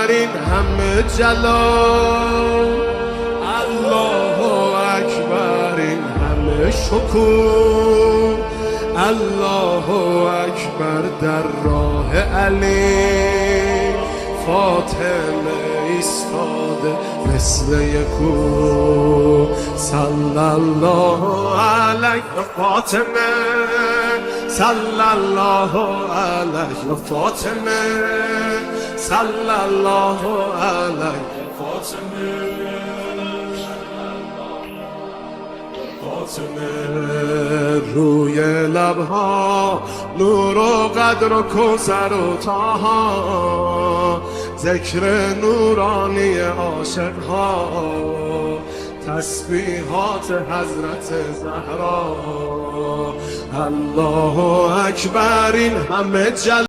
این همه جلال، الله اکبر این همه شکوه، الله اکبر در راه علی، فاطمه ایستاده مثل یکو، صلی الله علیه فاطمه، صلی الله علیه فاطمه، صلی الله علیه فاطمه، فاطمه. روی لبها نور و قدر و کوثر و طاها، ذکر نورانی عاشقها، تسبیحات حضرت زهرا، الله اکبر این همه جلال،